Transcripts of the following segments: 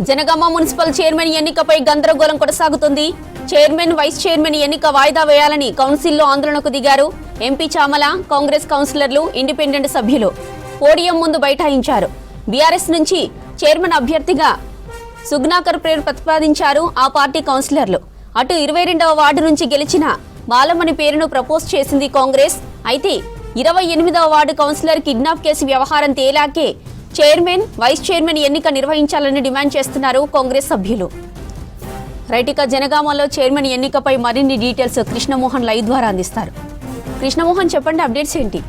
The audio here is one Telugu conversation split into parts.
జనగామ మున్సిపల్ చైర్మన్ ఎన్నికపై గందరగోళం కొనసాగుతుంది. చైర్మన్, వైస్ చైర్మన్ ఎన్నిక వాయిదా వేయాలని కౌన్సిల్లో ఆందోళనకు దిగారు. ఎంపీ చామల, కాంగ్రెస్ కౌన్సిలర్లు, ఇండిపెండెంట్ సభ్యులు పోడియం ముందు బైఠాయించారు. బీఆర్ఎస్ నుంచి చైర్మన్ అభ్యర్థిగా సుగ్నాకర్ పేరు ప్రతిపాదించారు ఆ పార్టీ కౌన్సిలర్లు. అటు 22వ వార్డు నుంచి గెలిచిన బాలమణి పేరును ప్రపోజ్ చేసింది కాంగ్రెస్. అయితే 28వ వార్డు కౌన్సిలర్ కిడ్నాప్ కేసు వ్యవహారం తేలాకే చైర్మన్, వైస్ చైర్మన్ ఎన్నిక నిర్వహించాలని డిమాండ్ చేస్తున్నారు కాంగ్రెస్ సభ్యులు. రైటిక జనగామలో చైర్మన్ ఎన్నికపై మరిన్ని డీటెయిల్స్ కృష్ణమోహన్ లైవ్ ద్వారా అందిస్తారు. కృష్ణమోహన్, చెప్పండి, అప్డేట్స్ ఏంటి?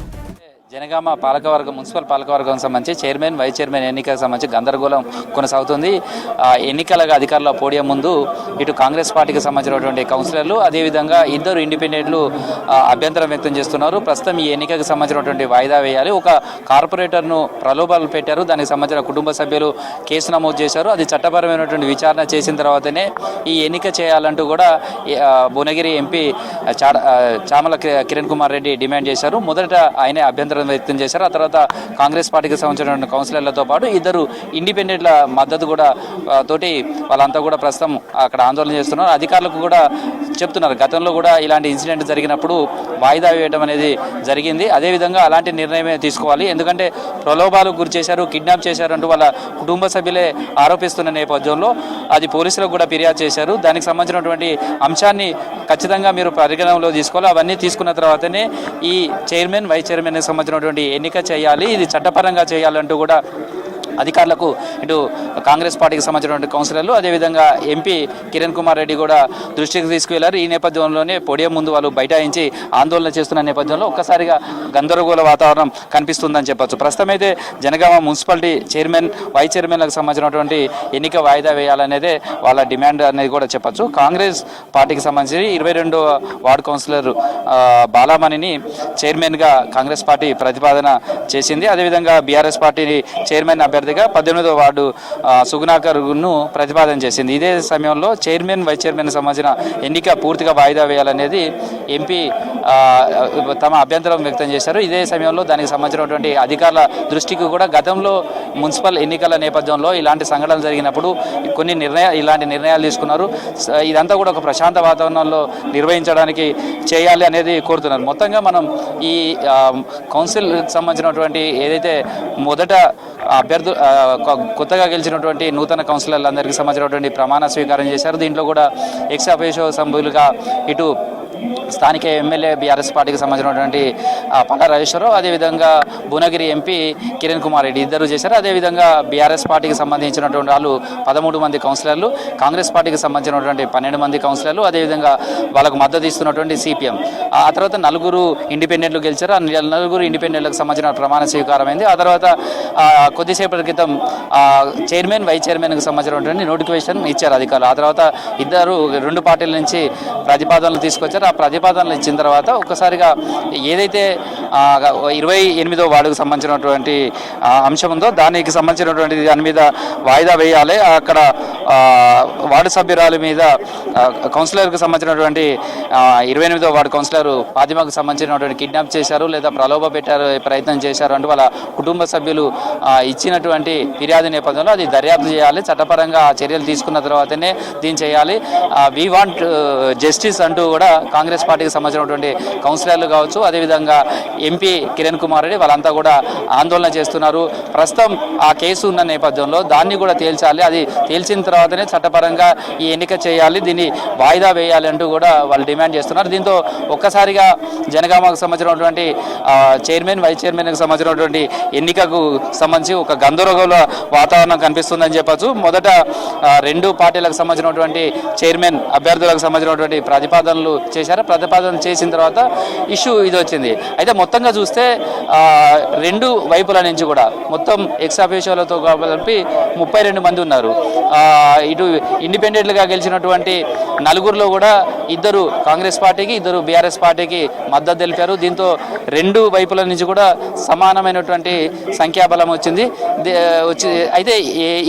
జనగామ పాలకవర్గం, మున్సిపల్ పాలకవర్గం సంబంధించి చైర్మన్, వైస్ చైర్మన్ ఎన్నికలకు సంబంధించి గందరగోళం కొనసాగుతుంది. ఎన్నికల అధికారుల పోడియం ముందు ఇటు కాంగ్రెస్ పార్టీకి సంబంధించినటువంటి కౌన్సిలర్లు, అదేవిధంగా ఇద్దరు ఇండిపెండెంట్లు అభ్యంతరం వ్యక్తం చేస్తున్నారు. ప్రస్తుతం ఈ ఎన్నికకు సంబంధించినటువంటి వాయిదా వేయాలి. ఒక కార్పొరేటర్ను ప్రలోభాలు పెట్టారు. దానికి సంబంధించిన కుటుంబ సభ్యులు కేసు నమోదు చేశారు. అది చట్టపరమైనటువంటి విచారణ చేసిన తర్వాతనే ఈ ఎన్నిక చేయాలంటూ కూడా భువనగిరి ఎంపీ చామల కిరణ్ కుమార్ రెడ్డి డిమాండ్ చేశారు. మొదట ఆయనే అభ్యంతరం వ్యక్తం చేశారు. ఆ తర్వాత కాంగ్రెస్ పార్టీకి సంబంధించిన కౌన్సిలర్లతో పాటు ఇద్దరు ఇండిపెండెంట్ల మద్దతు కూడా తోటి వాళ్ళంతా కూడా ప్రస్తుతం అక్కడ ఆందోళన చేస్తున్నారు. అధికారులకు కూడా చెప్తున్నారు, గతంలో కూడా ఇలాంటి ఇన్సిడెంట్ జరిగినప్పుడు వాయిదా వేయడం అనేది జరిగింది. అదేవిధంగా అలాంటి నిర్ణయమే తీసుకోవాలి. ఎందుకంటే ప్రలోభాలకు గురి చేశారు, కిడ్నాప్ చేశారు అంటూ వాళ్ళ కుటుంబ సభ్యులే ఆరోపిస్తున్న నేపథ్యంలో అది పోలీసులకు కూడా ఫిర్యాదు చేశారు. దానికి సంబంధించినటువంటి అంశాన్ని ఖచ్చితంగా మీరు పరిగణనలో తీసుకోవాలి. అవన్నీ తీసుకున్న తర్వాతనే ఈ చైర్మన్, వైస్ చైర్మన్ సంబంధించినటువంటి ఎన్నిక చేయాలి. ఇది చట్టపరంగా చేయాలంటూ కూడా అధికారులకు ఇటు కాంగ్రెస్ పార్టీకి సంబంధించినటువంటి కౌన్సిలర్లు, అదేవిధంగా ఎంపీ కిరణ్ కుమార్ రెడ్డి కూడా దృష్టికి తీసుకువెళ్లారు. ఈ నేపథ్యంలోనే పోడియం ముందు వాళ్ళు బైఠాయించి ఆందోళన చేస్తున్న నేపథ్యంలో ఒక్కసారిగా గందరగోళ వాతావరణం కనిపిస్తుందని చెప్పొచ్చు. ప్రస్తుతం అయితే జనగామ మున్సిపాలిటీ చైర్మన్, వైస్ చైర్మన్లకు సంబంధించినటువంటి ఎన్నిక వాయిదా వేయాలనేదే వాళ్ళ డిమాండ్ అనేది కూడా చెప్పొచ్చు. కాంగ్రెస్ పార్టీకి సంబంధించి 22వ వార్డు కౌన్సిలర్ బాలమణిని చైర్మన్గా కాంగ్రెస్ పార్టీ ప్రతిపాదన చేసింది. అదేవిధంగా బీఆర్ఎస్ పార్టీ చైర్మన్ అభ్యర్థిగా 18వ వార్డు సుగుణాకర్ను ప్రతిపాదన చేసింది. ఇదే సమయంలో చైర్మన్, వైస్ చైర్మన్ సంబంధించిన ఎన్నిక పూర్తిగా వాయిదా వేయాలనేది ఎంపీ తమ అభ్యంతరం వ్యక్తం చేశారు. ఇదే సమయంలో దానికి సంబంధించినటువంటి అధికారుల దృష్టికి కూడా గతంలో మున్సిపల్ ఎన్నికల నేపథ్యంలో ఇలాంటి సంఘటనలు జరిగినప్పుడు ఇలాంటి నిర్ణయాలు తీసుకున్నారు. ఇదంతా కూడా ఒక ప్రశాంత వాతావరణంలో నిర్వహించడానికి చేయాలి అనేది కోరుతున్నారు. మొత్తంగా మనం ఈ కౌన్సిల్ సంబంధించినటువంటి ఏదైతే మొదట కొత్తగా గెలిచినటువంటి నూతన కౌన్సిలర్లందరికీ సంబంధించినటువంటి ప్రమాణ స్వీకారం చేశారు. దీంట్లో కూడా ఎక్స్ అఫీషియో సభ్యులుగా ఇటు స్థానిక ఎమ్మెల్యే బీఆర్ఎస్ పార్టీకి సంబంధించినటువంటి పల్లా రాజేశ్వరరావు, అదేవిధంగా భువనగిరి ఎంపీ కిరణ్ కుమార్ రెడ్డి ఇద్దరు చేశారు. అదేవిధంగా బీఆర్ఎస్ పార్టీకి సంబంధించినటువంటి వాళ్ళు 13 మంది కౌన్సిలర్లు, కాంగ్రెస్ పార్టీకి సంబంధించినటువంటి 12 మంది కౌన్సిలర్లు, అదేవిధంగా వాళ్ళకు మద్దతు ఇస్తున్నటువంటి సిపిఎం. ఆ తర్వాత 4 ఇండిపెండెంట్లు గెలిచారు. ఆ 4 ఇండిపెండెంట్లకు సంబంధించిన ప్రమాణ స్వీకారం అయింది. ఆ తర్వాత కొద్దిసేపటి క్రితం చైర్మన్, వైస్ చైర్మన్కి సంబంధించినటువంటి నోటిఫికేషన్ ఇచ్చారు అధికారులు. ఆ తర్వాత 2 పార్టీల నుంచి ప్రతిపాదనలు తీసుకొచ్చారు. ఆ ప్రతిపాదనలు ఇచ్చిన తర్వాత ఒక్కసారిగా ఏదైతే 28వ వార్డుకు సంబంధించినటువంటి అంశం ఉందో దానికి సంబంధించినటువంటి దాని మీద వాయిదా వేయాలి. అక్కడ వార్డు సభ్యురాలు మీద కౌన్సిలర్కి సంబంధించినటువంటి 28వ వార్డు కౌన్సిలర్ ఫాతిమాకు సంబంధించినటువంటి కిడ్నాప్ చేశారు లేదా ప్రలోభ పెట్టారు ప్రయత్నం చేశారు అంటూ వాళ్ళ కుటుంబ సభ్యులు ఇచ్చినటువంటి ఫిర్యాదు నేపథ్యంలో అది దర్యాప్తు చేయాలి. చట్టపరంగా చర్యలు తీసుకున్న తర్వాతనే దీన్ని చేయాలి. వీ వాంట్ జస్టిస్ అంటూ కూడా కాంగ్రెస్ పార్టీకి సంబంధించినటువంటి కౌన్సిలర్లు కావచ్చు, అదేవిధంగా ఎంపీ కిరణ్ కుమార్ రెడ్డి వాళ్ళంతా కూడా ఆందోళన చేస్తున్నారు. ప్రస్తుతం ఆ కేసు ఉన్న నేపథ్యంలో దాన్ని కూడా తేల్చాలి. అది తేల్చిన తర్వాతనే చట్టపరంగా ఈ ఎన్నిక చేయాలి, దీన్ని వాయిదా వేయాలి అంటూ కూడా వాళ్ళు డిమాండ్ చేస్తున్నారు. దీంతో ఒక్కసారిగా జనగామకు సంబంధించినటువంటి చైర్మన్, వైస్ చైర్మన్కి సంబంధించినటువంటి ఎన్నికకు సంబంధించి ఒక గందరగోళ వాతావరణం కనిపిస్తుందని చెప్పచ్చు. మొదట 2 పార్టీలకు సంబంధించినటువంటి చైర్మన్ అభ్యర్థులకు సంబంధించినటువంటి ప్రతిపాదనలు చేశారు. ప్రతిపాదన చేసిన తర్వాత ఇష్యూ ఇది వచ్చింది. అయితే మొత్తంగా చూస్తే 2 వైపుల నుంచి కూడా మొత్తం ఎక్స్ అఫీషియోలతో కలిపి 32 మంది ఉన్నారు. ఇటు ఇండిపెండెంట్గా గెలిచినటువంటి 4లో కూడా 2 కాంగ్రెస్ పార్టీకి, 2 బీఆర్ఎస్ పార్టీకి మద్దతు తెలిపారు. దీంతో 2 వైపుల నుంచి కూడా సమానమైనటువంటి సంఖ్యాబలం వచ్చింది. అయితే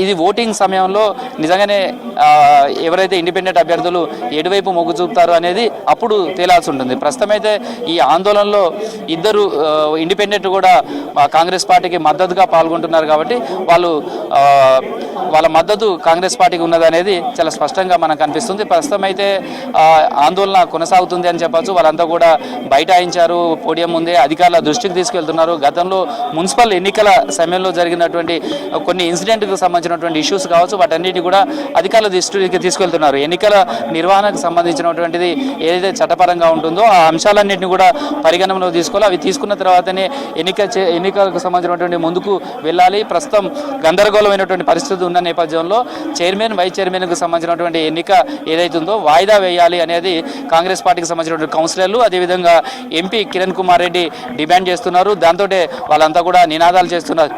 ఇది ఓటింగ్ సమయంలో నిజంగానే ఎవరైతే ఇండిపెండెంట్ అభ్యర్థులు ఎటువైపు మొగ్గు చూపుతారు అనేది అప్పుడు తేలాల్సి ఉంటుంది. ప్రస్తుతం అయితే ఈ ఆందోళనలో 2 ఇద్దరు ఇండిపెండెంట్ కూడా కాంగ్రెస్ పార్టీకి మద్దతుగా పాల్గొంటున్నారు కాబట్టి వాళ్ళ మద్దతు కాంగ్రెస్ పార్టీకి ఉన్నదనేది చాలా స్పష్టంగా మనకు కనిపిస్తుంది. ప్రస్తుతం అయితే ఆందోళన కొనసాగుతుంది అని చెప్పచ్చు. వాళ్ళంతా కూడా బైఠాయించారు, పోడియం ముందే అధికారుల దృష్టికి తీసుకెళ్తున్నారు. గతంలో మున్సిపల్ ఎన్నికల సమయంలో జరిగినటువంటి కొన్ని ఇన్సిడెంట్కి సంబంధించినటువంటి ఇష్యూస్ కావచ్చు, వాటన్నిటిని కూడా అధికారుల దృష్టికి తీసుకెళ్తున్నారు. ఎన్నికల నిర్వహణకు సంబంధించినటువంటిది ఏదైతే చట్టపరంగా ఉంటుందో ఆ అంశాలన్నింటినీ కూడా పరిగణనలో తీసుకోవాలి. అవి తీసుకున్న తర్వాతనే ఎన్నికలకు సంబంధించినటువంటి ముందుకు వెళ్ళాలి. ప్రస్తుతం గందరగోళమైనటువంటి పరిస్థితి ఉన్న నేపథ్యంలో చైర్మన్, వైస్ చైర్మన్కు సంబంధించినటువంటి ఎన్నిక ఏదైతుందో వాయిదా వేయాలి అనేది కాంగ్రెస్ పార్టీకి సంబంధించినటువంటి కౌన్సిలర్లు, అదేవిధంగా ఎంపీ కిరణ్ కుమార్ రెడ్డి డిమాండ్ చేస్తున్నారు. దాంతో వాళ్ళంతా కూడా నినాదాలు చేస్తున్నారు.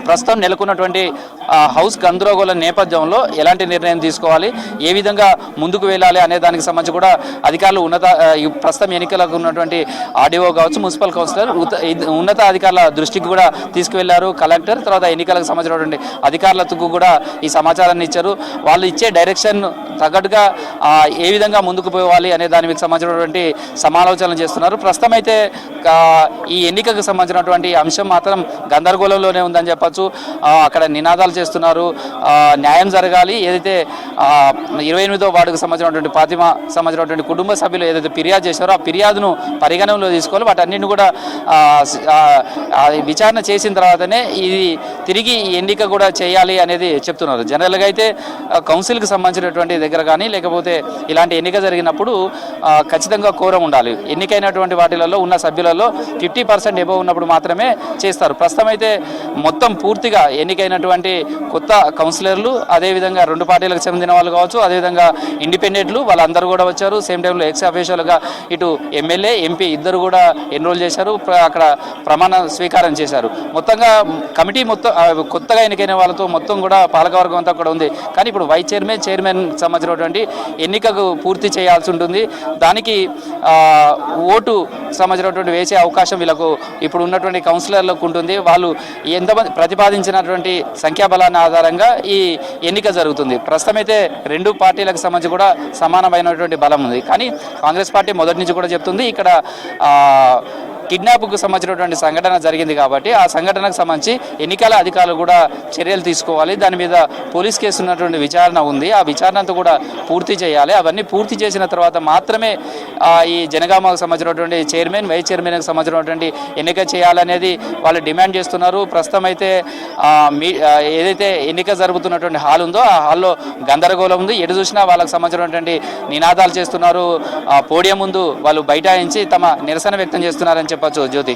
ప్రస్తుతం నెలకొన్నటువంటి హౌస్ గందరగోళం నేపథ్యంలో ఎలాంటి నిర్ణయం తీసుకోవాలి, ఏ విధంగా ముందుకు వెళ్ళాలి అనే దానికి సంబంధించి కూడా అధికారులు ప్రస్తుతం ఎన్నికలకు ఉన్నటువంటి ఆర్డీఓ కావచ్చు, మున్సిపల్ కౌన్సిలర్ ఉన్నత అధికారుల దృష్టికి కూడా తీసుకువెళ్లారు. కలెక్టర్ తర్వాత ఎన్నికలకు సంబంధించినటువంటి అధికారులకు కూడా ఈ సమాచారాన్ని ఇచ్చారు. వాళ్ళు ఇచ్చే డైరెక్షన్ తగ్గట్టుగా ఏ విధంగా ముందుకు పోవాలి అనే దానికి సంబంధించినటువంటి సమాలోచనలు చేస్తున్నారు. ప్రస్తుతం అయితే ఈ ఎన్నికకు సంబంధించినటువంటి అంశం మాత్రం గందరగోళంలోనే ఉందని చెప్పచ్చు. అక్కడ నినాదాలు చేస్తున్నారు, న్యాయం జరగాలి. ఏదైతే 28వ వార్డుకు సంబంధించినటువంటి ఫాతిమా సంబంధించినటువంటి కుటుంబ సభ్యులు ఏదైతే ఫిర్యాదు చేశారో ఆ ఫిర్యాదును పరిగణనలో తీసుకోవాలి. వాటన్నింటిని కూడా విచారణ చేసిన తర్వాతనే ఇది తిరిగి ఎన్నిక కూడా చేయాలి అనేది చెప్తున్నారు. జనరల్గా అయితే కౌన్సిల్కి సంబంధించినటువంటి దగ్గర కానీ లేకపోతే ఇలాంటి ఎన్నిక జరిగినప్పుడు ఖచ్చితంగా కోరం ఉండాలి. ఎన్నికైనటువంటి వాటిలలో ఉన్న సభ్యులలో 50% ఎబో ఉన్నప్పుడు మాత్రమే చేస్తారు. ప్రస్తుతం అయితే మొత్తం పూర్తిగా ఎన్నికైనటువంటి కొత్త కౌన్సిలర్లు, అదేవిధంగా 2 పార్టీలకు చెందిన వాళ్ళు కావచ్చు, అదేవిధంగా ఇండిపెండెంట్లు వాళ్ళందరూ కూడా వచ్చారు. సేమ్ టైంలో ఎక్స్ అఫీషియల్గా ఇటు ఎమ్మెల్యే, ఎంపీ ఇద్దరు కూడా ఎన్రోల్ చేశారు, అక్కడ ప్రమాణ స్వీకారం చేశారు. మొత్తంగా కమిటీ మొత్తం కొత్తగా ఎన్నికైన వాళ్ళతో మొత్తం కూడా పాలకవర్గం అంతా కూడా ఉంది. కానీ ఇప్పుడు వైస్ చైర్మన్ సంబంధించినటువంటి ఎన్నికకు పూర్తి చేయాల్సి ఉంటుంది. దానికి ఓటు సంబంధించినటువంటి వేసే అవకాశం వీళ్ళకు ఇప్పుడు ఉన్నటువంటి కౌన్సిలర్లకు ఉంటుంది. వాళ్ళు ఎంతమంది ప్రతిపాదించినటువంటి సంఖ్యాబలాన్ని ఆధారంగా ఈ ఎన్నిక జరుగుతుంది. ప్రస్తుతం అయితే 2 పార్టీలకు సంబంధించి కూడా సమానమైనటువంటి బలం ఉంది. కానీ కాంగ్రెస్ పార్టీ మొదటి నుంచి కూడా చెప్తుంది ఇక్కడ కిడ్నాప్కు సంబంధించినటువంటి సంఘటన జరిగింది కాబట్టి ఆ సంఘటనకు సంబంధించి ఎన్నికల అధికారులు కూడా చర్యలు తీసుకోవాలి. దాని మీద పోలీస్ కేసు ఉన్నటువంటి విచారణ ఉంది. ఆ విచారణ అంతా కూడా పూర్తి చేయాలి. అవన్నీ పూర్తి చేసిన తర్వాత మాత్రమే ఈ జనగామకు సంబంధించినటువంటి చైర్మన్, వైస్ చైర్మన్కి సంబంధించినటువంటి ఎన్నిక చేయాలనేది వాళ్ళు డిమాండ్ చేస్తున్నారు. ప్రస్తుతం అయితే ఏదైతే ఎన్నిక జరుగుతున్నటువంటి హాల్ ఉందో ఆ హాల్లో గందరగోళం ఉంది. ఎటు చూసినా వాళ్ళకి సంబంధించినటువంటి నినాదాలు చేస్తున్నారు. పోడియం ముందు వాళ్ళు బైఠాయించి తమ నిరసన వ్యక్తం చేస్తున్నారని చెప్పచ్చు. జ్యోతి.